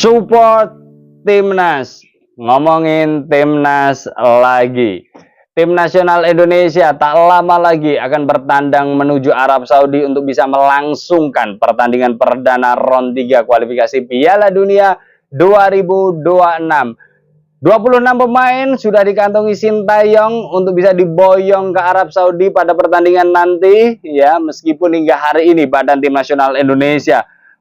Support Timnas. Ngomongin Timnas lagi. Tim nasional Indonesia tak lama lagi akan bertandang menuju Arab Saudi untuk bisa melangsungkan pertandingan perdana round 3 kualifikasi Piala Dunia 2026. 26 pemain sudah dikantongi Sintayong untuk bisa diboyong ke Arab Saudi pada pertandingan nanti, ya, meskipun hingga hari ini Badan Tim Nasional Indonesia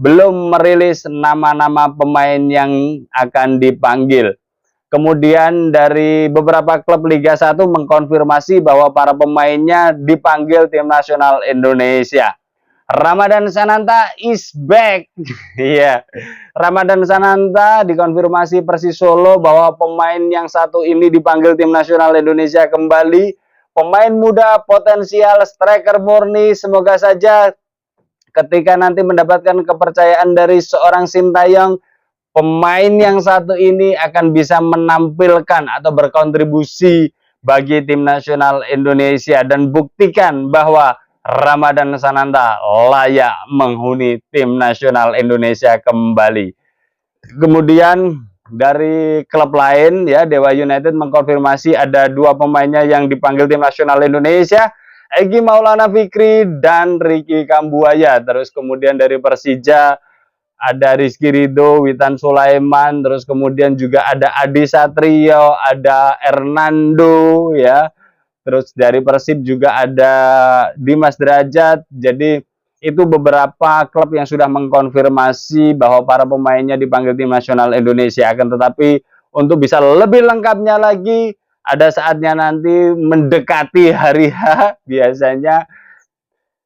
belum merilis nama-nama pemain yang akan dipanggil. Kemudian dari beberapa klub Liga 1 mengkonfirmasi bahwa para pemainnya dipanggil Tim Nasional Indonesia. Ramadan Sananta is back. Iya. Ramadan Sananta dikonfirmasi Persis Solo bahwa pemain yang satu ini dipanggil Tim Nasional Indonesia kembali. Pemain muda potensial, striker murni, semoga saja ketika nanti mendapatkan kepercayaan dari seorang Sintayong, pemain yang satu ini akan bisa menampilkan atau berkontribusi bagi Tim Nasional Indonesia dan buktikan bahwa Ramadan Sananta layak menghuni Tim Nasional Indonesia kembali. Kemudian dari klub lain, ya, Dewa United mengkonfirmasi ada 2 pemainnya yang dipanggil Tim Nasional Indonesia, Egy Maulana Fikri dan Ricky Kambuaya. Terus kemudian dari Persija ada Rizky Ridho, Witan Sulaiman, terus kemudian juga ada Adi Satrio, ada Hernando, ya. Terus dari Persib juga ada Dimas Derajat. Jadi itu beberapa klub yang sudah mengkonfirmasi bahwa para pemainnya dipanggil Tim Nasional Indonesia. Akan tetapi untuk bisa lebih lengkapnya lagi, ada saatnya nanti mendekati hari H, biasanya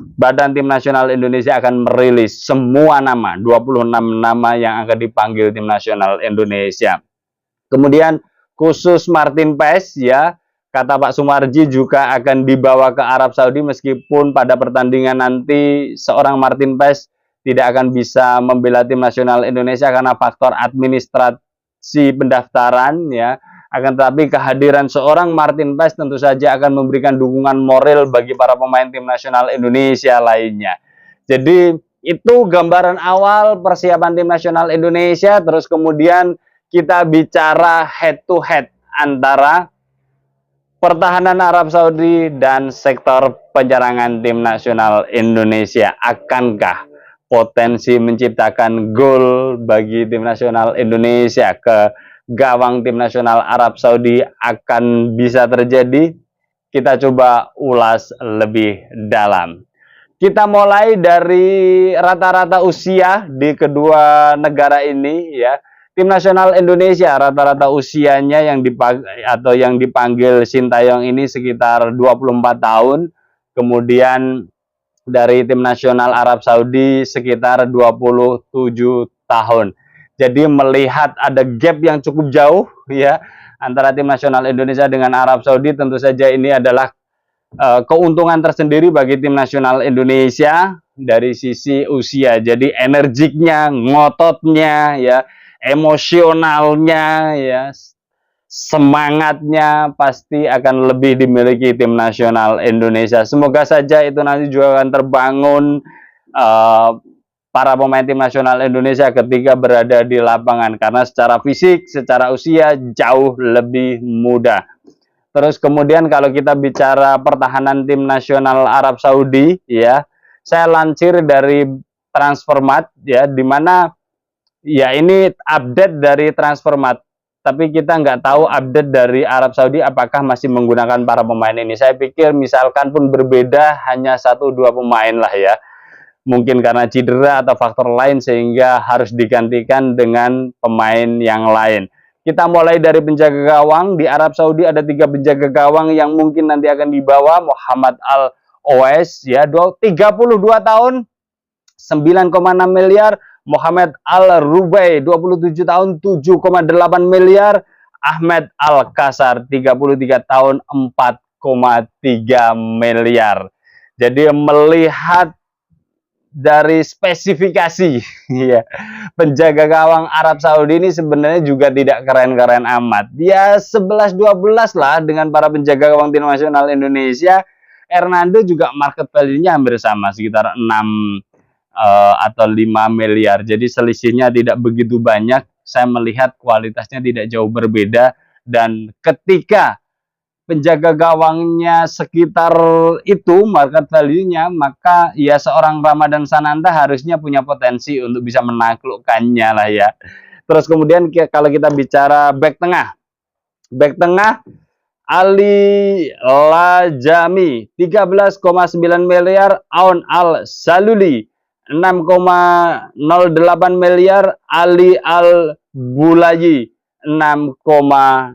Badan Tim Nasional Indonesia akan merilis semua nama, 26 nama yang akan dipanggil Tim Nasional Indonesia. Kemudian khusus Martin Paes, ya, kata Pak Sumarji juga akan dibawa ke Arab Saudi, meskipun pada pertandingan nanti seorang Martin Paes tidak akan bisa membela Tim Nasional Indonesia karena faktor administrasi pendaftaran, ya. Akan tetapi kehadiran seorang Martin Paes tentu saja akan memberikan dukungan moral bagi para pemain Tim Nasional Indonesia lainnya. Jadi itu gambaran awal persiapan Tim Nasional Indonesia. Terus kemudian kita bicara head to head antara pertahanan Arab Saudi dan sektor penyerangan Tim Nasional Indonesia. Akankah potensi menciptakan gol bagi Tim Nasional Indonesia ke gawang Tim Nasional Arab Saudi akan bisa terjadi? Kita coba ulas lebih dalam. Kita mulai dari rata-rata usia di kedua negara ini, ya. Tim Nasional Indonesia rata-rata usianya yang dipanggil Sintayong ini sekitar 24 tahun. Kemudian dari Tim Nasional Arab Saudi sekitar 27 tahun. Jadi melihat ada gap yang cukup jauh, ya, antara Tim Nasional Indonesia dengan Arab Saudi, tentu saja ini adalah keuntungan tersendiri bagi Tim Nasional Indonesia dari sisi usia. Jadi energiknya, ngototnya, ya, emosionalnya, ya, semangatnya pasti akan lebih dimiliki Tim Nasional Indonesia. Semoga saja itu nanti juga akan terbangun para pemain Tim Nasional Indonesia ketika berada di lapangan, karena secara fisik, secara usia jauh lebih muda. Terus kemudian kalau kita bicara pertahanan Tim Nasional Arab Saudi, ya, saya lansir dari Transfermarkt, ya, di mana, ya, ini update dari Transfermarkt, tapi kita nggak tahu update dari Arab Saudi apakah masih menggunakan para pemain ini. Saya pikir misalkan pun berbeda hanya 1-2 pemain lah, ya. Mungkin karena cedera atau faktor lain sehingga harus digantikan dengan pemain yang lain. Kita mulai dari penjaga gawang. Di Arab Saudi ada 3 penjaga gawang yang mungkin nanti akan dibawa. Muhammad Al-Owais, ya, 32 tahun, 9,6 miliar. Muhammad Al-Rubai, 27 tahun, 7,8 miliar. Ahmed Al-Kasar, 33 tahun, 4,3 miliar. Jadi melihat dari spesifikasi, ya, penjaga gawang Arab Saudi ini sebenarnya juga tidak keren-keren amat. Ya 11-12 lah dengan para penjaga gawang Tim Nasional Indonesia. Hernando juga market value-nya hampir sama, sekitar 6 atau 5 miliar. Jadi selisihnya tidak begitu banyak. saya melihat kualitasnya tidak jauh berbeda, dan ketika penjaga gawangnya sekitar itu market value-nya, maka ya seorang Ramadan Sananta harusnya punya potensi untuk bisa menaklukkannya lah ya. Terus kemudian kalau kita bicara back tengah Ali Lajami 13,9 miliar, Aun Al Saluli 6,08 miliar, Ali Al Bulayi 6,08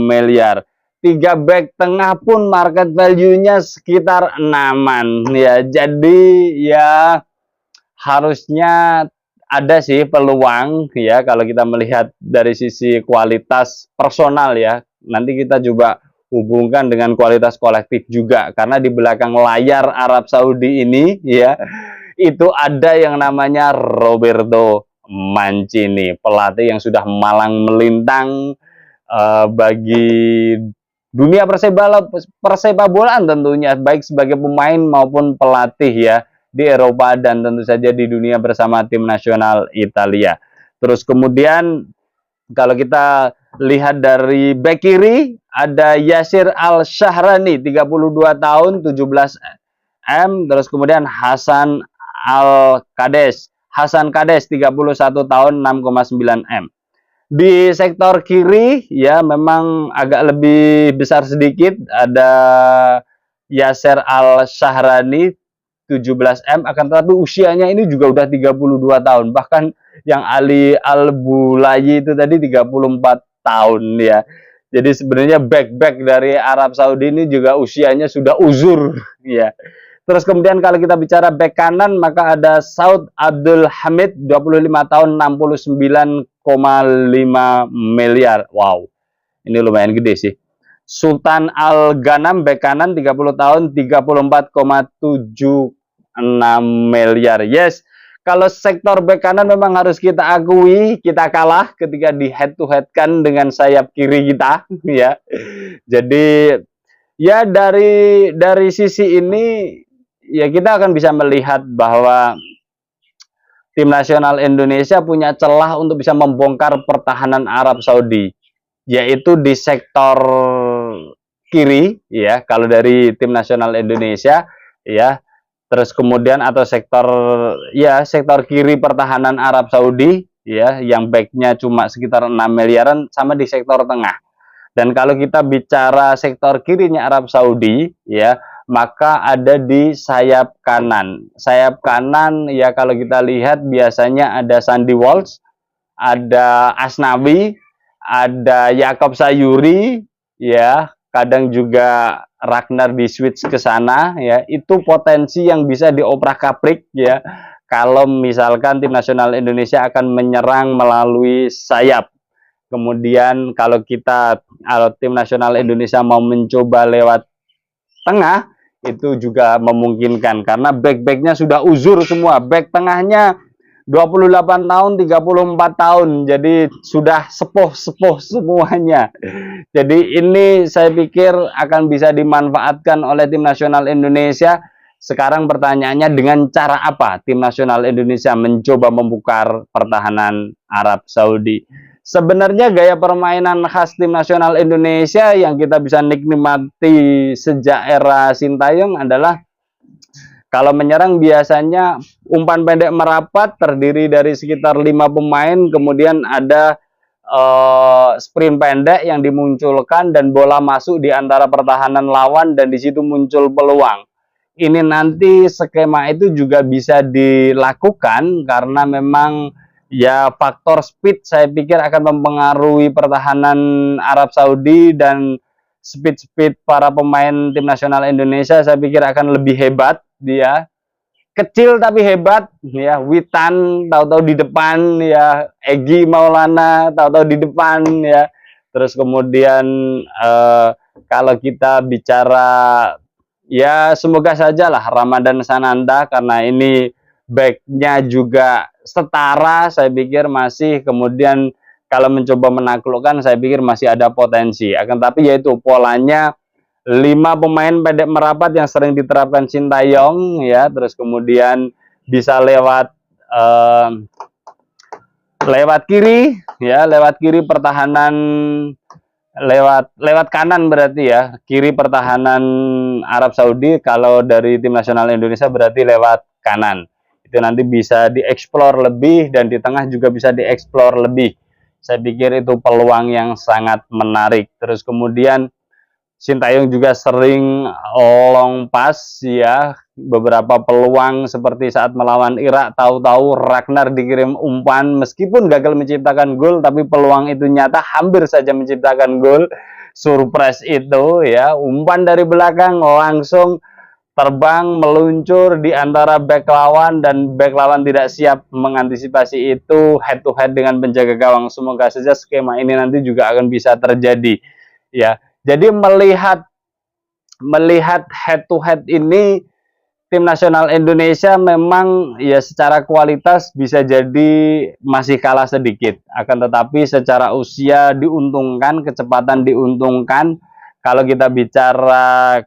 miliar. Tiga back tengah pun market value-nya sekitar 6-an ya. Jadi ya harusnya ada sih peluang ya kalau kita melihat dari sisi kualitas personal ya. Nanti kita coba hubungkan dengan kualitas kolektif juga, karena di belakang layar Arab Saudi ini ya itu ada yang namanya Roberto Mancini, pelatih yang sudah malang melintang bagi dunia persepak bolaan tentunya, baik sebagai pemain maupun pelatih ya, di Eropa dan tentu saja di dunia bersama tim nasional Italia. Terus kemudian kalau kita lihat dari back kiri ada Yasir Al-Shahrani 32 tahun 17 M. Terus kemudian Hasan Kades 31 tahun 6,9 M. Di sektor kiri ya memang agak lebih besar sedikit, ada Yasir Al-Shahrani 17 M, akan tetapi usianya ini juga udah 32 tahun. Bahkan yang Ali Al Bulayi itu tadi 34 tahun ya. Jadi sebenarnya back dari Arab Saudi ini juga usianya sudah uzur ya. Terus kemudian kalau kita bicara back kanan, maka ada Saud Abdul Hamid 25 tahun 69,5 miliar. Wow, ini lumayan gede sih. Sultan Al Ghanam back kanan 30 tahun 34,76 miliar. Yes, kalau sektor back kanan memang harus kita akui kita kalah ketika di head to head kan dengan sayap kiri kita ya. Jadi ya dari sisi ini ya kita akan bisa melihat bahwa tim nasional Indonesia punya celah untuk bisa membongkar pertahanan Arab Saudi, yaitu di sektor kiri ya kalau dari tim nasional Indonesia ya. Terus kemudian atau sektor kiri pertahanan Arab Saudi ya, yang backnya cuma sekitar 6 miliaran, sama di sektor tengah. Dan kalau kita bicara sektor kirinya Arab Saudi ya, maka ada di sayap kanan. Sayap kanan ya kalau kita lihat biasanya ada Sandy Walsh, ada Asnawi, ada Yakob Sayuri ya, kadang juga Ragnar di switch ke sana ya. Itu potensi yang bisa dioprak-kaprik ya kalau misalkan tim nasional Indonesia akan menyerang melalui sayap. Kemudian kalau tim nasional Indonesia mau mencoba lewat tengah, itu juga memungkinkan karena back-backnya sudah uzur semua. Back tengahnya 28 tahun, 34 tahun, jadi sudah sepuh-sepuh semuanya. Jadi ini saya pikir akan bisa dimanfaatkan oleh tim nasional Indonesia. Sekarang pertanyaannya, dengan cara apa tim nasional Indonesia mencoba membongkar pertahanan Arab Saudi? Sebenarnya gaya permainan khas tim nasional Indonesia yang kita bisa nikmati sejak era Sintayong adalah kalau menyerang biasanya umpan pendek merapat terdiri dari sekitar 5 pemain, kemudian ada sprint pendek yang dimunculkan dan bola masuk di antara pertahanan lawan dan di situ muncul peluang. Ini nanti skema itu juga bisa dilakukan karena memang ya faktor speed saya pikir akan mempengaruhi pertahanan Arab Saudi, dan speed para pemain tim nasional Indonesia saya pikir akan lebih hebat. Dia kecil tapi hebat ya. Witan tahu-tahu di depan ya, Egy Maulana tahu-tahu di depan ya. Terus kemudian kalau kita bicara ya semoga sajalah Ramadan Sananta, karena ini backnya juga setara saya pikir masih, kemudian kalau mencoba menaklukkan saya pikir masih ada potensi. Akan tapi yaitu polanya 5 pemain pendek merapat yang sering diterapkan Sintayong ya, terus kemudian bisa lewat lewat kiri ya, lewat kiri pertahanan, lewat kanan berarti ya, kiri pertahanan Arab Saudi. Kalau dari tim nasional Indonesia berarti lewat kanan. Itu nanti bisa dieksplor lebih, dan di tengah juga bisa dieksplor lebih. Saya pikir itu peluang yang sangat menarik. Terus kemudian Sintayong juga sering long pass ya, beberapa peluang seperti saat melawan Irak, tahu-tahu Ragnar dikirim umpan, meskipun gagal menciptakan gol, tapi peluang itu nyata, hampir saja menciptakan gol. Surprise itu ya, umpan dari belakang langsung terbang meluncur di antara back lawan, dan back lawan tidak siap mengantisipasi itu, head to head dengan penjaga gawang. Semoga saja skema ini nanti juga akan bisa terjadi ya. Jadi melihat head to head ini, tim nasional Indonesia memang ya secara kualitas bisa jadi masih kalah sedikit, akan tetapi secara usia diuntungkan, kecepatan diuntungkan. Kalau kita bicara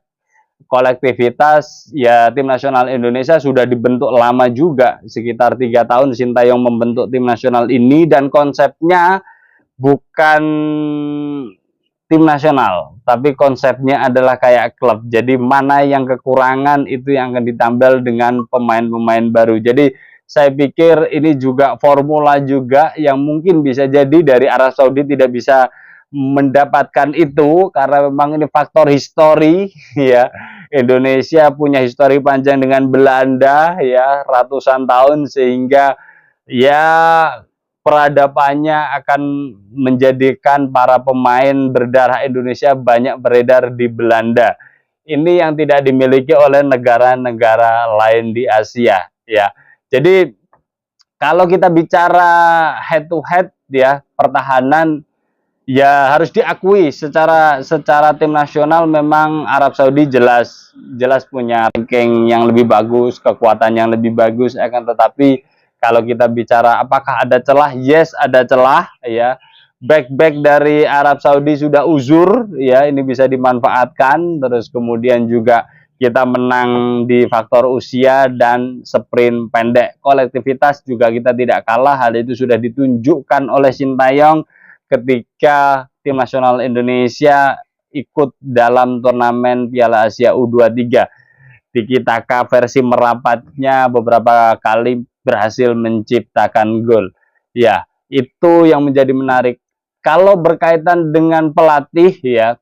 kolektivitas, ya tim nasional Indonesia sudah dibentuk lama juga, sekitar 3 tahun Sintayong membentuk tim nasional ini, dan konsepnya bukan tim nasional, tapi konsepnya adalah kayak klub. Jadi mana yang kekurangan itu yang akan ditambal dengan pemain-pemain baru. Jadi saya pikir ini juga formula juga yang mungkin bisa jadi dari Arab Saudi tidak bisa mendapatkan itu, karena memang ini faktor histori ya. Indonesia punya histori panjang dengan Belanda ya, ratusan tahun, sehingga ya peradabannya akan menjadikan para pemain berdarah Indonesia banyak beredar di Belanda. Ini yang tidak dimiliki oleh negara-negara lain di Asia ya. Jadi kalau kita bicara head to head ya, pertahanan, ya harus diakui secara tim nasional memang Arab Saudi jelas punya ranking yang lebih bagus, kekuatan yang lebih bagus. Akan tetapi kalau kita bicara apakah ada celah, yes ada celah ya. Back dari Arab Saudi sudah uzur ya, ini bisa dimanfaatkan. Terus kemudian juga kita menang di faktor usia dan sprint pendek. Kolektivitas juga kita tidak kalah, hal itu sudah ditunjukkan oleh Sintayong ketika tim nasional Indonesia ikut dalam turnamen Piala Asia U23. Tiki Taka versi merapatnya beberapa kali berhasil menciptakan gol. Ya, itu yang menjadi menarik. Kalau berkaitan dengan pelatih ya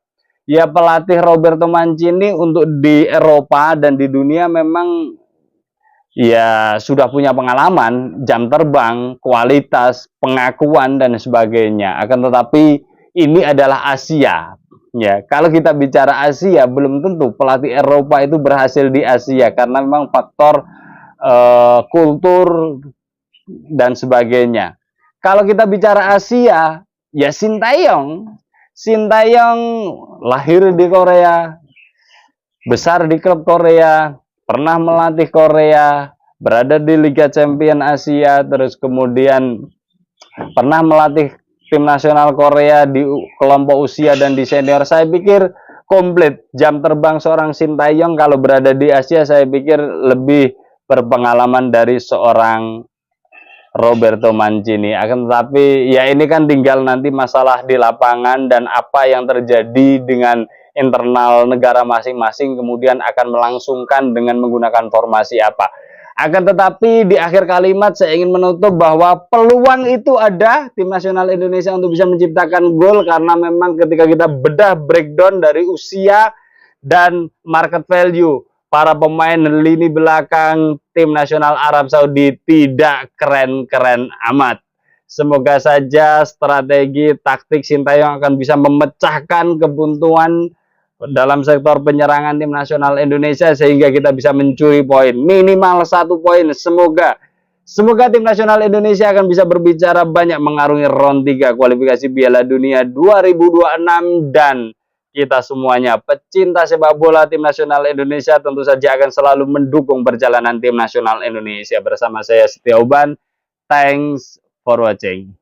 pelatih Roberto Mancini untuk di Eropa dan di dunia memang ya sudah punya pengalaman, jam terbang, kualitas, pengakuan dan sebagainya. Akan tetapi ini adalah Asia. Ya, kalau kita bicara Asia, belum tentu pelatih Eropa itu berhasil di Asia, karena memang faktor kultur dan sebagainya. Kalau kita bicara Asia, ya Sintayong lahir di Korea, besar di klub Korea, pernah melatih Korea, berada di Liga Champion Asia, terus kemudian pernah melatih tim nasional Korea di kelompok usia dan di senior. Saya pikir komplit jam terbang seorang Sintayong kalau berada di Asia, saya pikir lebih berpengalaman dari seorang Roberto Mancini. Akan tetapi ya ini kan tinggal nanti masalah di lapangan dan apa yang terjadi dengan internal negara masing-masing, kemudian akan melangsungkan dengan menggunakan formasi apa. Akan tetapi di akhir kalimat saya ingin menutup bahwa peluang itu ada tim nasional Indonesia untuk bisa menciptakan gol, karena memang ketika kita bedah breakdown dari usia dan market value, para pemain lini belakang tim nasional Arab Saudi tidak keren-keren amat. Semoga saja strategi taktik Sintayong akan bisa memecahkan kebuntuan dalam sektor penyerangan tim nasional Indonesia, sehingga kita bisa mencuri poin, minimal 1 poin. Semoga tim nasional Indonesia akan bisa berbicara banyak mengarungi round 3 kualifikasi Piala Dunia 2026, dan kita semuanya pecinta sepak bola tim nasional Indonesia tentu saja akan selalu mendukung perjalanan tim nasional Indonesia. Bersama saya Setia Uban. Thanks for watching.